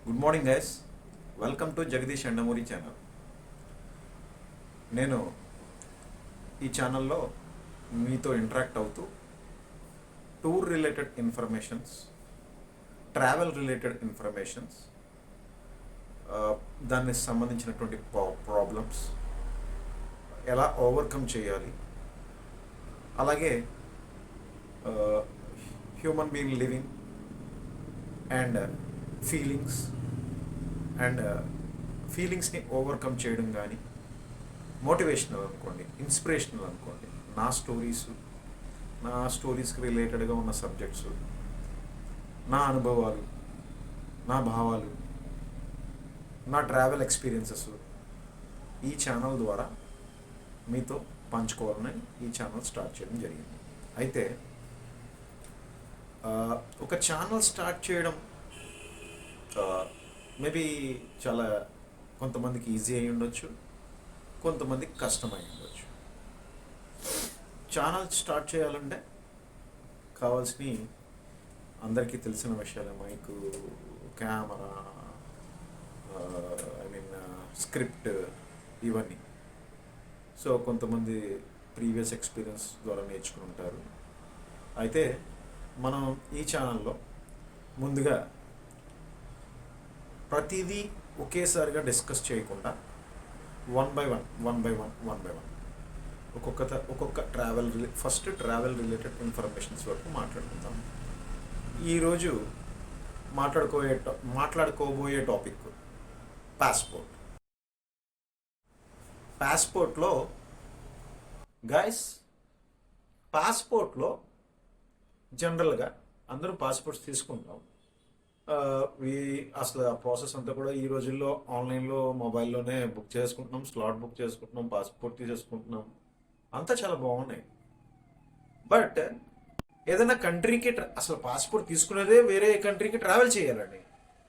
Good morning guys. Welcome to Jagadish Yandamuri channel. నేను ఈ ఛానల్లో మీతో ఇంటరాక్ట్ అవుతూ tour related informations, travel related informations, దానికి సంబంధించినటువంటి ప్రాబ్లమ్స్ ఎలా ఓవర్కమ్ చేయాలి, అలాగే హ్యూమన్ బీయింగ్ లివింగ్ అండ్ ఫీలింగ్స్ని ఓవర్కమ్ చేయడం కానీ, మోటివేషనల్ అనుకోండి, ఇన్స్పిరేషనల్ అనుకోండి, నా స్టోరీస్కి రిలేటెడ్గా ఉన్న సబ్జెక్ట్స్, నా అనుభవాలు, నా భావాలు, నా ట్రావెల్ ఎక్స్పీరియన్సెస్ ఈ ఛానల్ ద్వారా మీతో పంచుకోవాలని ఈ ఛానల్ స్టార్ట్ చేయడం జరిగింది. అయితే ఒక ఛానల్ స్టార్ట్ చేయడం మేబీ చాలా కొంతమందికి ఈజీ అయి ఉండొచ్చు, కొంతమందికి కష్టమై ఉండొచ్చు. ఛానల్ స్టార్ట్ చేయాలంటే కావాల్సిన అందరికీ తెలిసిన విషయాలే: మైకు, కెమెరా, స్క్రిప్ట్, ఇవన్నీ. సో కొంతమంది ప్రీవియస్ ఎక్స్పీరియన్స్ ద్వారా నేర్చుకుని ఉంటారు. అయితే మనం ఈ ఛానల్లో ముందుగా ప్రతిదీ ఒకేసారిగా డిస్కస్ చేయకుండా వన్ బై వన్ ఒక్కొక్క ఫస్ట్ ట్రావెల్ రిలేటెడ్ ఇన్ఫర్మేషన్స్ వరకు మాట్లాడుకుందాం. ఈరోజు మాట్లాడుకోబోయే టాపిక్ పాస్పోర్ట్లో పాస్పోర్ట్లో జనరల్గా అందరూ పాస్పోర్ట్స్ తీసుకుంటాం. అసలు ఆ ప్రాసెస్ అంతా కూడా ఈ రోజుల్లో ఆన్లైన్లో, మొబైల్లోనే బుక్ చేసుకుంటున్నాం, స్లాట్ బుక్ చేసుకుంటున్నాం, పాస్పోర్ట్ తీసేసుకుంటున్నాం, అంతా చాలా బాగున్నాయి. బట్ ఏదైనా కంట్రీకి అసలు పాస్పోర్ట్ తీసుకునేదే వేరే కంట్రీకి ట్రావెల్ చేయాలండి.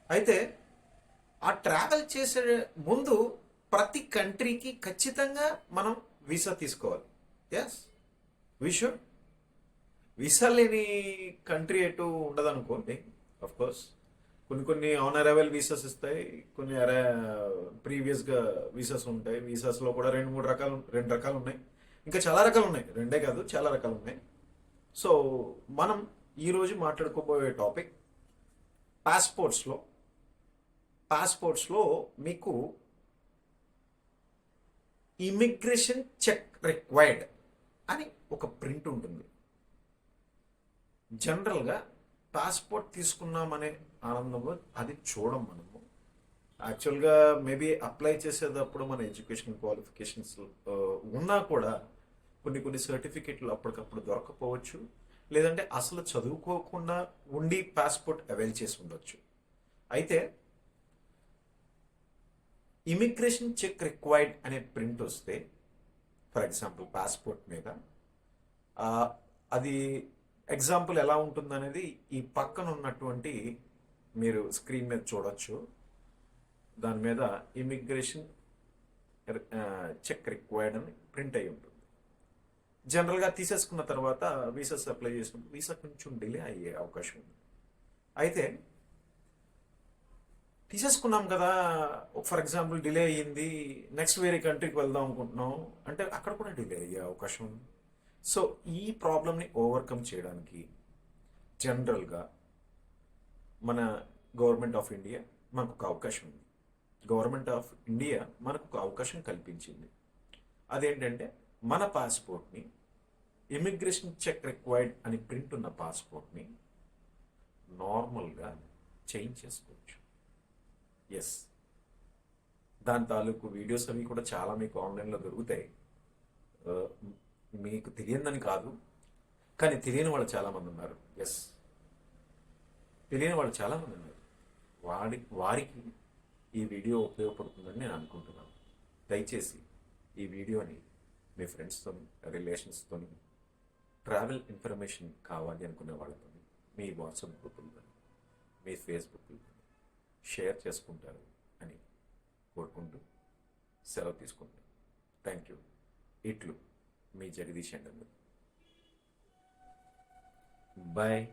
అయితే ఆ ట్రావెల్ చేసే ముందు ప్రతి కంట్రీకి ఖచ్చితంగా మనం వీసా తీసుకోవాలి. Yes, we should. వీసా లేని కంట్రీ ఎటు ఉండదనుకోండి. అఫ్ కోర్స్ కొన్ని ఆన్ అరైవల్ వీసాస్ ఇస్తాయి, కొన్ని ప్రీవియస్గా వీసాస్ ఉంటాయి. వీసాస్లో కూడా రెండు రకాలు ఉన్నాయి, ఇంకా చాలా రకాలు ఉన్నాయి. రెండే కాదు, చాలా రకాలు ఉన్నాయి. సో మనం ఈరోజు మాట్లాడుకోబోయే టాపిక్ పాస్పోర్ట్స్లో మీకు ఇమిగ్రేషన్ చెక్ రిక్వైర్డ్ అని ఒక ప్రింట్ ఉంటుంది. జనరల్గా పాస్పోర్ట్ తీసుకున్నామనే ఆనందంలో అది చూడం మనము. యాక్చువల్గా మేబీ అప్లై చేసేటప్పుడు మన ఎడ్యుకేషన్ క్వాలిఫికేషన్స్ ఉన్నా కూడా కొన్ని సర్టిఫికెట్లు అప్పటికప్పుడు దొరకపోవచ్చు, లేదంటే అసలు చదువుకోకుండా ఉండి పాస్పోర్ట్ అవైల్ చేసి ఉండొచ్చు. అయితే ఇమిగ్రేషన్ చెక్ రిక్వైర్డ్ అనే ప్రింట్ వస్తే, ఫర్ ఎగ్జాంపుల్ పాస్పోర్ట్ మీద, అది ఎగ్జాంపుల్ ఎలా ఉంటుందనేది ఈ పక్కన ఉన్నటువంటి మీరు స్క్రీన్ మీద చూడొచ్చు. దాని మీద ఇమిగ్రేషన్ చెక్ రిక్వైర్డ్ అని ప్రింట్ అయి ఉంటుంది. జనరల్గా తీసేసుకున్న తర్వాత వీసాస్ అప్లై చేసినప్పుడు వీసా కొంచెం డిలే అయ్యే అవకాశం ఉంది. అయితే తీసేసుకున్నాం కదా, ఫర్ ఎగ్జాంపుల్ డిలే అయ్యింది, నెక్స్ట్ వేరే కంట్రీకి వెళ్దాం అనుకుంటున్నాం అంటే అక్కడ కూడా డిలే అయ్యే అవకాశం ఉంది. సో ఈ ప్రాబ్లమ్ని ఓవర్కమ్ చేయడానికి జనరల్గా మన గవర్నమెంట్ ఆఫ్ ఇండియా మనకు ఒక అవకాశం ఉంది. గవర్నమెంట్ ఆఫ్ ఇండియా మనకు ఒక అవకాశం కల్పించింది. అదేంటంటే మన పాస్పోర్ట్ని, ఇమిగ్రేషన్ చెక్ రిక్వైర్డ్ అని ప్రింట్ ఉన్న పాస్పోర్ట్ని నార్మల్గా చేంజ్ చేసుకోవచ్చు. ఎస్, దాని తాలూకు వీడియోస్ అవి కూడా చాలా మీకు ఆన్లైన్లో దొరుకుతాయి. మీకు తెలియదని కాదు, కానీ తెలియని వాళ్ళు చాలామంది ఉన్నారు. ఎస్, తెలియని వాళ్ళు చాలామంది ఉన్నారు. వారికి ఈ వీడియో ఉపయోగపడుతుందని నేను అనుకుంటున్నాను. దయచేసి ఈ వీడియోని మీ ఫ్రెండ్స్తో, రిలేషన్స్తో, ట్రావెల్ ఇన్ఫర్మేషన్ కావాలి అనుకునే వాళ్ళతో, మీ వాట్సాప్ గ్రూపుల్లో, మీ ఫేస్బుక్లో షేర్ చేసుకుంటారు అని కోరుకుంటూ సెలవు తీసుకుంటాను. Thank you. ఇట్లు మీ జగదీష్ ఎండమూరి. బాయ్.